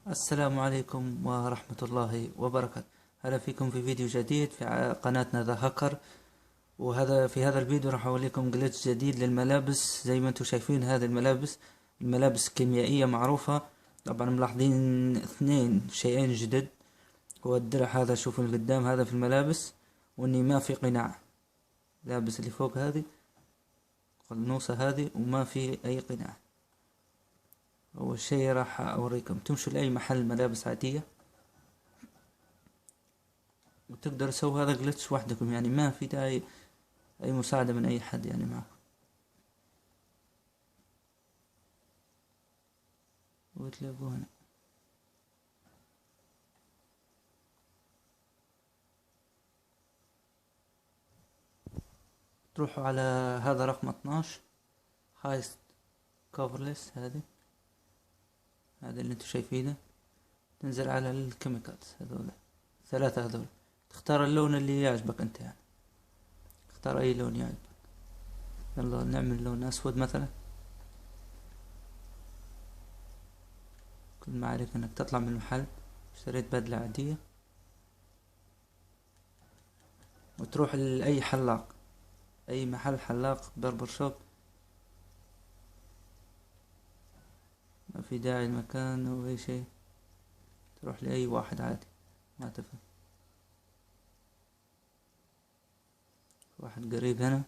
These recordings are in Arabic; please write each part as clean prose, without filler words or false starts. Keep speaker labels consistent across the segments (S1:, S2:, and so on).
S1: السلام عليكم ورحمة الله وبركاته. هلا فيكم في فيديو جديد في قناتنا ذا هاكر. في هذا الفيديو راح اوريكم جلتش جديد للملابس. زي ما انتم شايفين هذه الملابس كيميائية معروفة. طبعا ملاحظين اثنين شيئين جدد. هو الدرع هذا، شوفوا اللي قدام هذا في الملابس، واني ما في قناع. لابس اللي فوق هذه القلنوصة هذه وما في اي قناع. اول شي راح اوريكم تمشوا لاي محل ملابس عادية وتقدر تسوي هذا جلتش وحدكم، يعني ما في داعي اي مساعدة من اي حد يعني معكم. وتلاقوه هنا. تروحوا على هذا رقم 12 هايست كوفرلس. هذا اللي انتوا شايفينه. تنزل على الكيميكالز هذول ثلاثة هذول، تختار اللون اللي يعجبك انت، يعني اختار اي لون يعجبك. يلا نعمل لون اسود مثلا. كل ما عليك انك تطلع من المحل، اشتريت بدلة عادية وتروح لأي حلاق، اي محل حلاق بربر شوب. ما في داعي المكان او اي شيء، تروح لأي واحد عادي ما تفهم. واحد قريب هنا،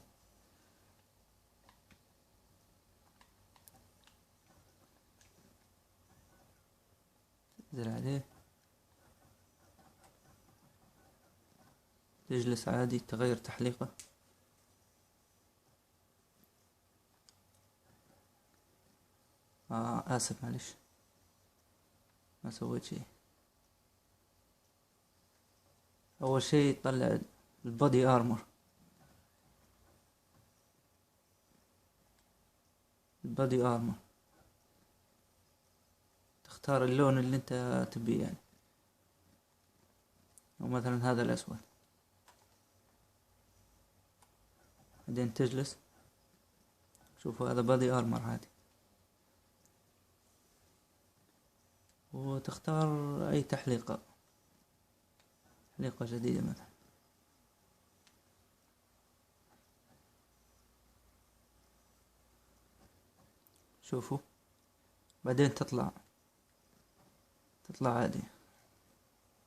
S1: تنزل عليه، تجلس عادي، تغير تحليقه. آسف معلش ما سويت شيء. أول شي تطلع البودي ارمور. تختار اللون اللي انت تبيه يعني، او مثلا هذا الاسود. بعدين تجلس، شوفوا هذا بودي ارمور عادي، وتختار اي تحليقة جديدة مثلا. شوفوا بعدين تطلع عادي،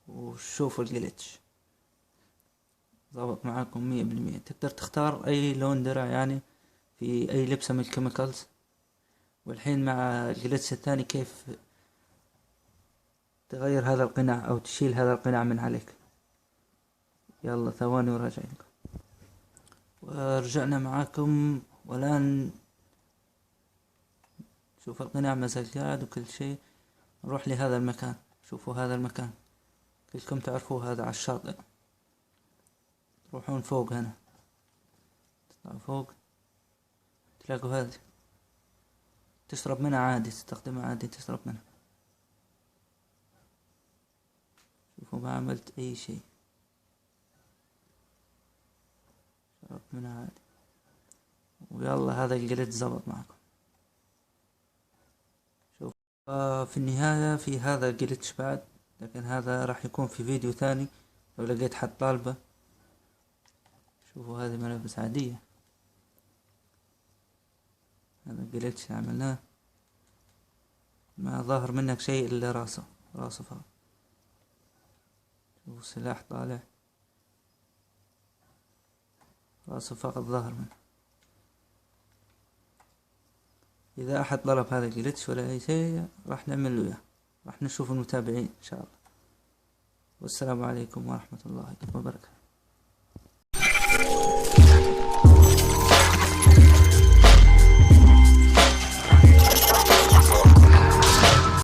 S1: وشوفوا الجليتش ضبط معاكم 100%. تقدر تختار اي لون درع يعني في اي لبسة من الكيميكالز. والحين مع الجليتش الثاني كيف تغير هذا القناع او تشيل هذا القناع من عليك. يلا ثواني وراجع لكم. ورجعنا معاكم والآن شوف القناع مازال قاعد وكل شيء. نروح لهذا المكان. شوفوا هذا المكان كلكم تعرفوه، هذا على الشاطئ. تروحون فوق هنا، تطلعوا فوق تلاقوا هذه، تشرب منها عادي، تستخدمها عادي تشرب منها. شوفوا ما عملت اي شيء، شربت منها عادي. ويلا هذا الجلد زبط معكم. شوف في النهاية في هذا الجلتش بعد، لكن هذا راح يكون في فيديو ثاني لو لقيت حد طالبه. شوفوا هذه ملابس عادية، هذا الجلتش عملناه ما ظهر منك شيء الا راسه فقط. شوفوا السلاح طالع، راسه فقط ظهر منه. اذا احد طلب هذا الجلتش ولا اي شيء راح نعمل له اياه، راح نشوف المتابعين ان شاء الله. والسلام عليكم ورحمة الله وبركاته.